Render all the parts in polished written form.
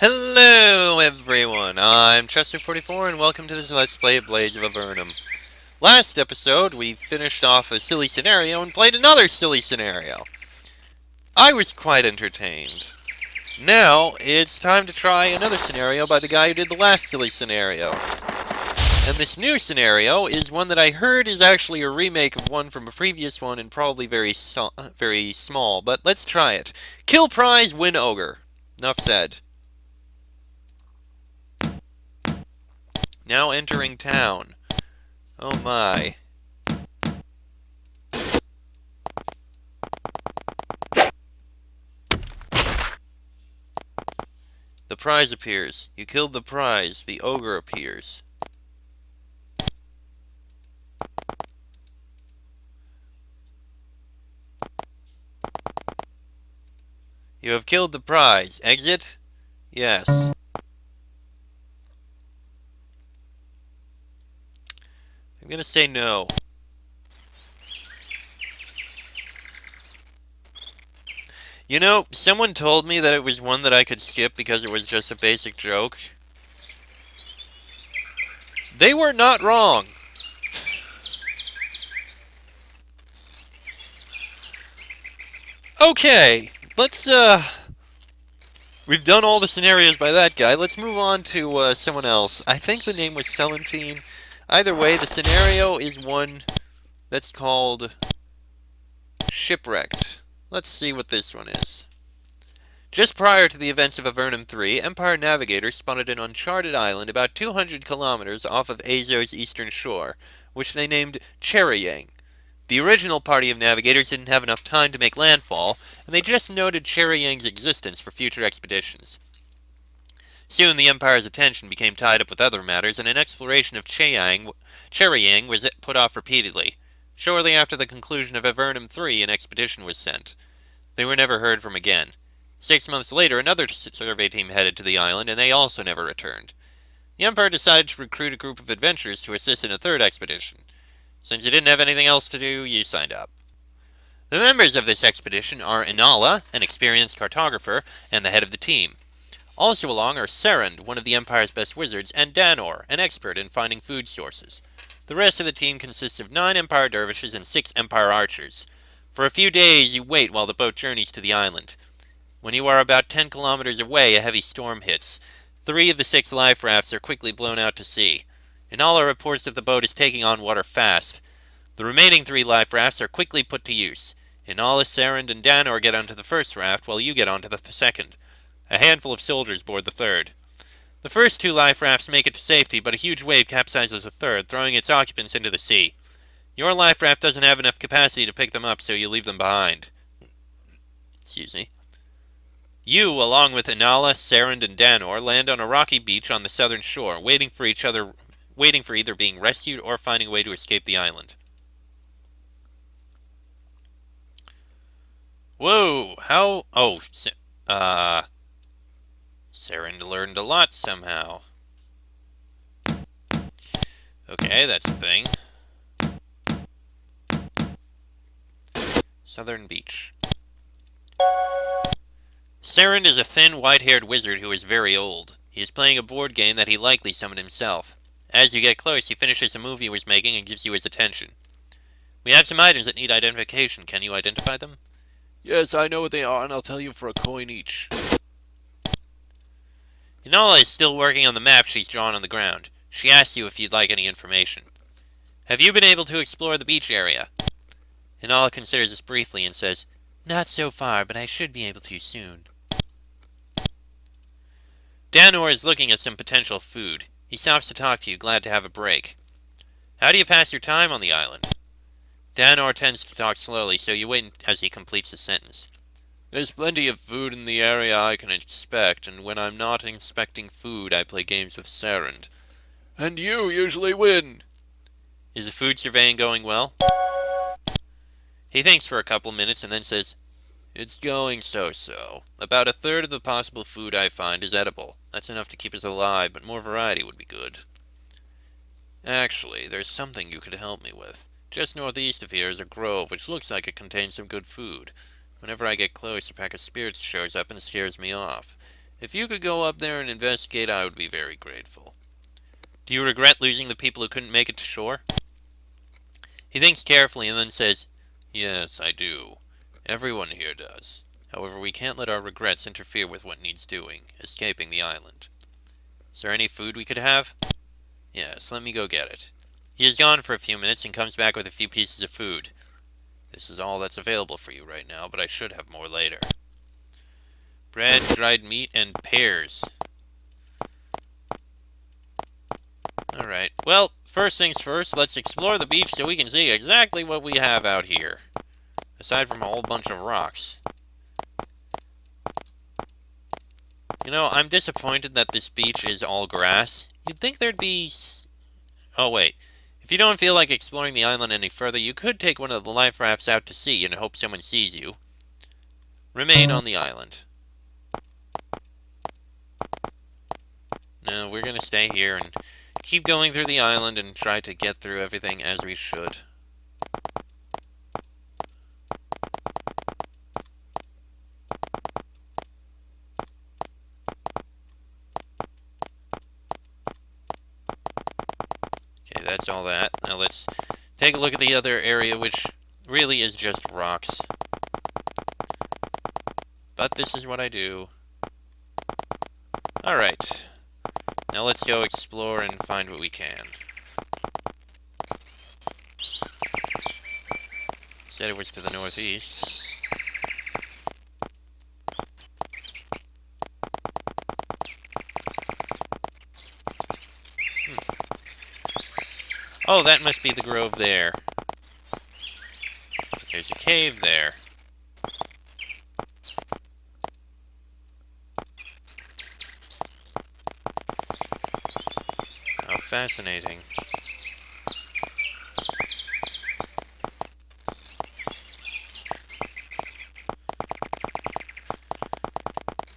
Hello everyone, I'm Chester44 and welcome to this Let's Play of Blades of Avernum. Last episode, we finished off a silly scenario and played another silly scenario. I was quite entertained. Now, it's time to try another scenario by the guy who did the last silly scenario. And this new scenario is one that I heard is actually a remake of one from a previous one and probably very small, but let's try it. Kill prize, win ogre. Enough said. Now entering town. Oh my. The prize appears. You killed the prize. The ogre appears. You have killed the prize. Exit? Yes. I'm gonna say no. You know, someone told me that it was one that I could skip because it was just a basic joke. They were not wrong. Okay, let's, we've done all the scenarios by that guy. Let's move on to, someone else. I think the name was Celentine. Either way, the scenario is one that's called Shipwrecked. Let's see what this one is. Just prior to the events of Avernum 3, Empire navigators spotted an uncharted island about 200 kilometers off of Azo's eastern shore, which they named Cherryang. The original party of navigators didn't have enough time to make landfall, and they just noted Cherryang's existence for future expeditions. Soon the Empire's attention became tied up with other matters, and an exploration of Cherryang was put off repeatedly. Shortly after the conclusion of Avernum 3, an expedition was sent. They were never heard from again. 6 months later, another survey team headed to the island, and they also never returned. The Empire decided to recruit a group of adventurers to assist in a third expedition. Since you didn't have anything else to do, you signed up. The members of this expedition are Inala, an experienced cartographer, and the head of the team. Also along are Serend, one of the Empire's best wizards, and Danor, an expert in finding food sources. The rest of the team consists of 9 Empire dervishes and 6 Empire archers. For a few days, you wait while the boat journeys to the island. When you are about 10 kilometers away, a heavy storm hits. 3 of the 6 life rafts are quickly blown out to sea. Inala reports that the boat is taking on water fast. The remaining 3 life rafts are quickly put to use. Inala, Serend, and Danor get onto the first raft, while you get onto the second. A handful of soldiers board the third. The first 2 life rafts make it to safety, but a huge wave capsizes the third, throwing its occupants into the sea. Your life raft doesn't have enough capacity to pick them up, so you leave them behind. Excuse me. You, along with Inala, Serend, and Danor, land on a rocky beach on the southern shore, waiting for either being rescued or finding a way to escape the island. Whoa, how... Oh, Serend learned a lot somehow. Okay, that's a thing. Southern Beach. Serend is a thin, white-haired wizard who is very old. He is playing a board game that he likely summoned himself. As you get close, he finishes a move he was making and gives you his attention. We have some items that need identification. Can you identify them? Yes, I know what they are, and I'll tell you for a coin each. Inala is still working on the map she's drawn on the ground. She asks you if you'd like any information. Have you been able to explore the beach area? Inala considers this briefly and says, Not so far, but I should be able to soon. Danor is looking at some potential food. He stops to talk to you, glad to have a break. How do you pass your time on the island? Danor tends to talk slowly, so you wait as he completes his sentence. There's plenty of food in the area I can inspect, and when I'm not inspecting food, I play games with Serend. And you usually win. Is the food surveying going well? He thinks for a couple minutes and then says, It's going so-so. About a third of the possible food I find is edible. That's enough to keep us alive, but more variety would be good. Actually, there's something you could help me with. Just northeast of here is a grove, which looks like it contains some good food. Whenever I get close, a pack of spirits shows up and scares me off. If you could go up there and investigate, I would be very grateful. Do you regret losing the people who couldn't make it to shore? He thinks carefully and then says, Yes, I do. Everyone here does. However, we can't let our regrets interfere with what needs doing, escaping the island. Is there any food we could have? Yes, let me go get it. He is gone for a few minutes and comes back with a few pieces of food. This is all that's available for you right now, but I should have more later. Bread, dried meat, and pears. Alright, well, first things first, let's explore the beach so we can see exactly what we have out here. Aside from a whole bunch of rocks. You know, I'm disappointed that this beach is all grass. You'd think there'd be... Oh, wait. If you don't feel like exploring the island any further, you could take one of the life rafts out to sea and hope someone sees you. Remain on the island. No, we're gonna stay here and keep going through the island and try to get through everything as we should. Okay, that's all that. Now let's take a look at the other area, which really is just rocks. But this is what I do. Alright. Now let's go explore and find what we can. Said it was to the northeast. Oh, that must be the grove there. There's a cave there. How fascinating.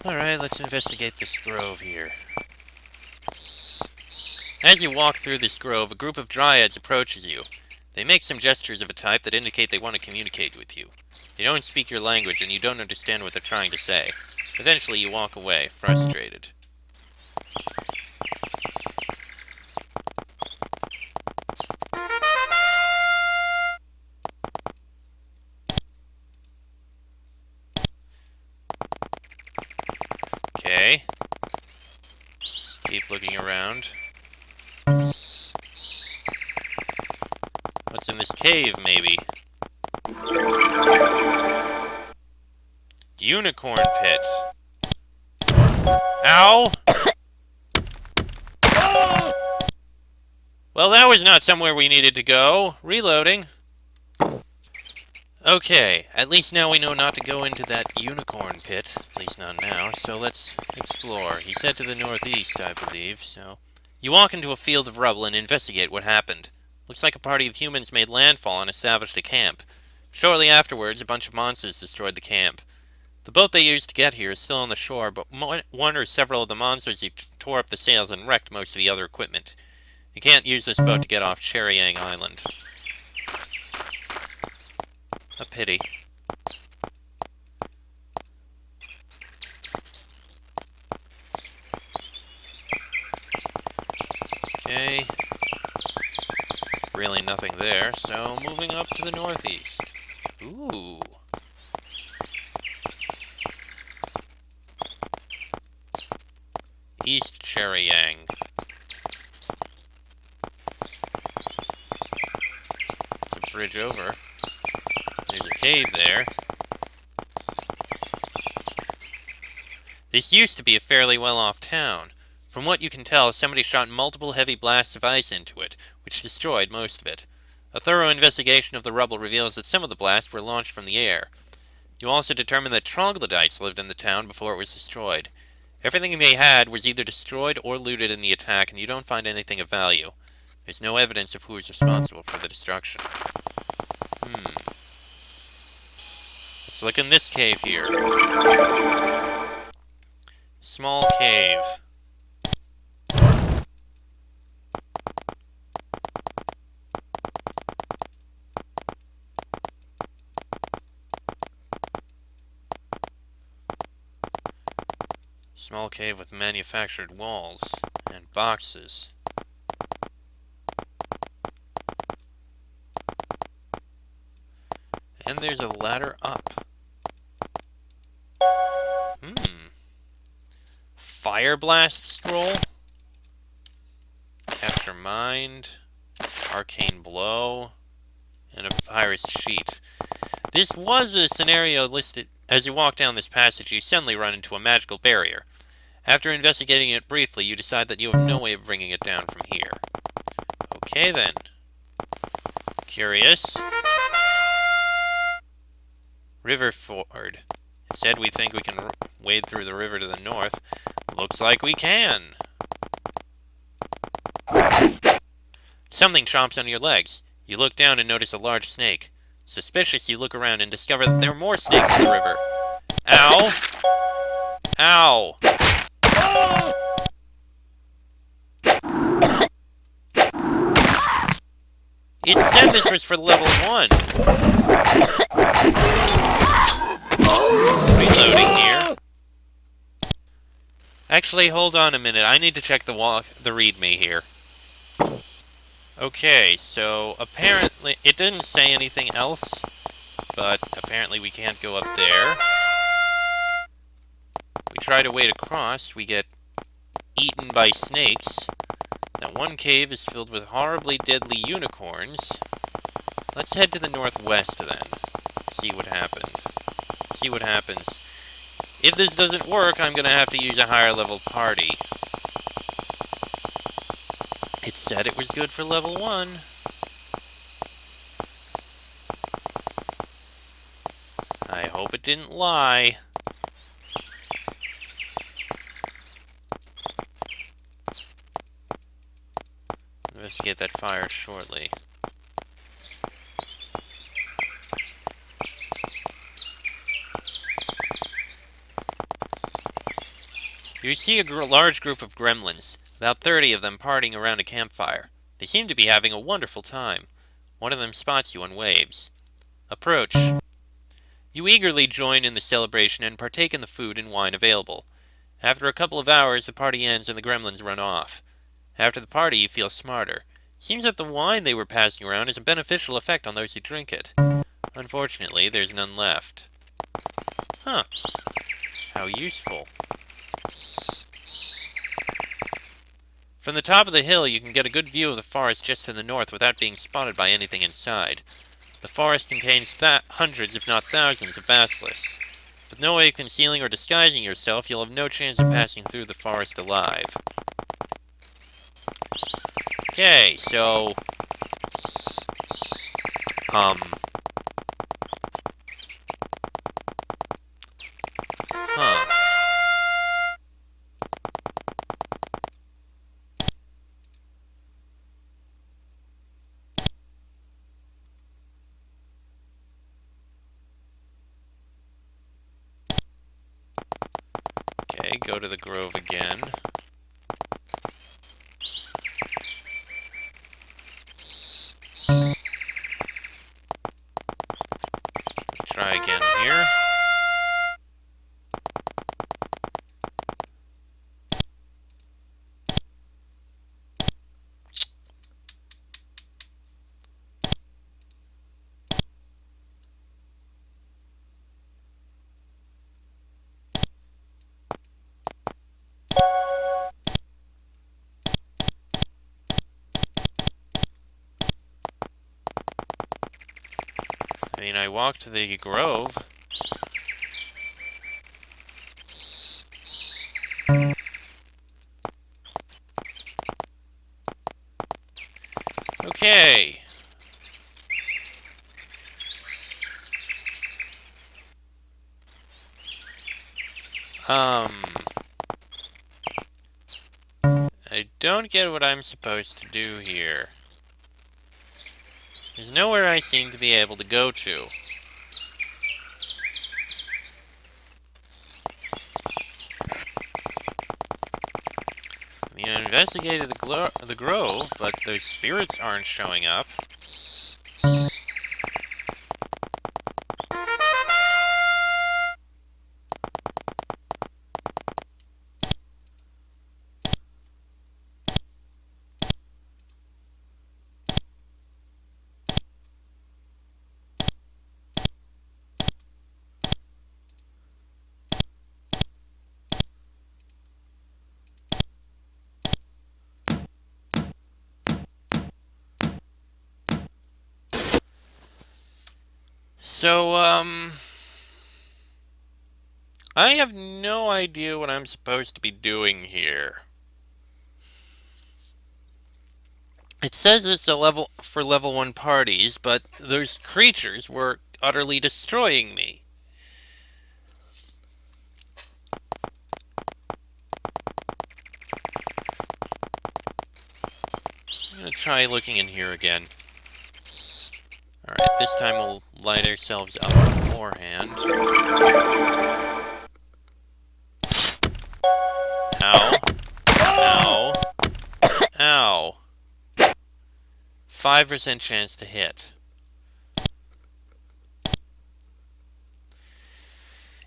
Alright, let's investigate this grove here. As you walk through this grove, a group of dryads approaches you. They make some gestures of a type that indicate they want to communicate with you. They don't speak your language, and you don't understand what they're trying to say. Eventually, you walk away, frustrated. Okay. Just keep looking around. What's in this cave, maybe? Unicorn pit. Ow! Well, that was not somewhere we needed to go. Reloading. Okay, at least now we know not to go into that unicorn pit. At least not now, so let's explore. He said to the northeast, I believe, so... You walk into a field of rubble and investigate what happened. Looks like a party of humans made landfall and established a camp. Shortly afterwards, a bunch of monsters destroyed the camp. The boat they used to get here is still on the shore, but one or several of the monsters tore up the sails and wrecked most of the other equipment. You can't use this boat to get off Cherryang Island. A pity. Okay. There's really nothing there, so moving up to the northeast. Ooh. East Cherryang. There's a bridge over. There's a cave there. This used to be a fairly well-off town. From what you can tell, somebody shot multiple heavy blasts of ice into it, which destroyed most of it. A thorough investigation of the rubble reveals that some of the blasts were launched from the air. You also determine that troglodytes lived in the town before it was destroyed. Everything they had was either destroyed or looted in the attack, and you don't find anything of value. There's no evidence of who is responsible for the destruction. Let's look in this cave here. Small cave. Small cave with manufactured walls and boxes. And there's a ladder up. Fire blast scroll. Capture mind. Arcane blow. And a papyrus sheet. This was a scenario listed. As you walk down this passage, you suddenly run into a magical barrier. After investigating it briefly, you decide that you have no way of bringing it down from here. Okay then. Curious. River ford. Instead, we think we can wade through the river to the north. Looks like we can. Something chomps on your legs. You look down and notice a large snake. Suspicious, you look around and discover that there are more snakes in the river. Ow! Ow! It said this was for level 1. Reloading here. Actually, hold on a minute. I need to check the readme here. Okay, so apparently it didn't say anything else, but apparently we can't go up there. We try to wade across, we get eaten by snakes. That one cave is filled with horribly deadly unicorns. Let's head to the northwest then. See what happens. See what happens. If this doesn't work, I'm gonna have to use a higher level party. It said it was good for level 1. I hope it didn't lie. Investigate that fire shortly. You see a large group of gremlins, about 30 of them partying around a campfire. They seem to be having a wonderful time. One of them spots you and waves. Approach. You eagerly join in the celebration and partake in the food and wine available. After a couple of hours, the party ends and the gremlins run off. After the party, you feel smarter. Seems that the wine they were passing around has a beneficial effect on those who drink it. Unfortunately, there's none left. Huh. How useful. From the top of the hill, you can get a good view of the forest just to the north without being spotted by anything inside. The forest contains hundreds, if not thousands, of basilisks. With no way of concealing or disguising yourself, you'll have no chance of passing through the forest alive. Okay, so... Huh. Okay, go to the grove again. Try again here. I mean, I walked to the grove. Okay. I don't get what I'm supposed to do here. There's nowhere I seem to be able to go to. I mean, I investigated the grove, but those spirits aren't showing up. So, I have no idea what I'm supposed to be doing here. It says it's a level for level 1 parties, but those creatures were utterly destroying me. I'm gonna try looking in here again. Alright, this time we'll light ourselves up beforehand. Ow. Ow. Ow. 5% chance to hit.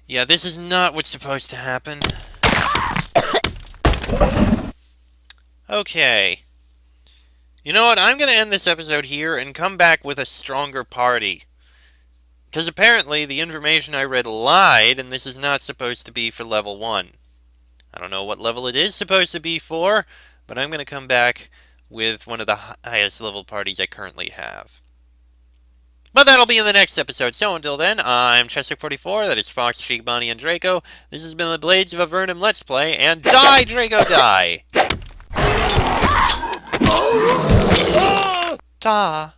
Yeah, this is not what's supposed to happen. Okay. You know what? I'm going to end this episode here and come back with a stronger party. Because apparently the information I read lied, and this is not supposed to be for level 1. I don't know what level it is supposed to be for, but I'm going to come back with one of the highest level parties I currently have. But that'll be in the next episode, so until then, I'm Chester44, that is Fox, Cheek, Bonnie, and Draco. This has been the Blades of Avernum Let's Play, and die, Draco, die! Ta!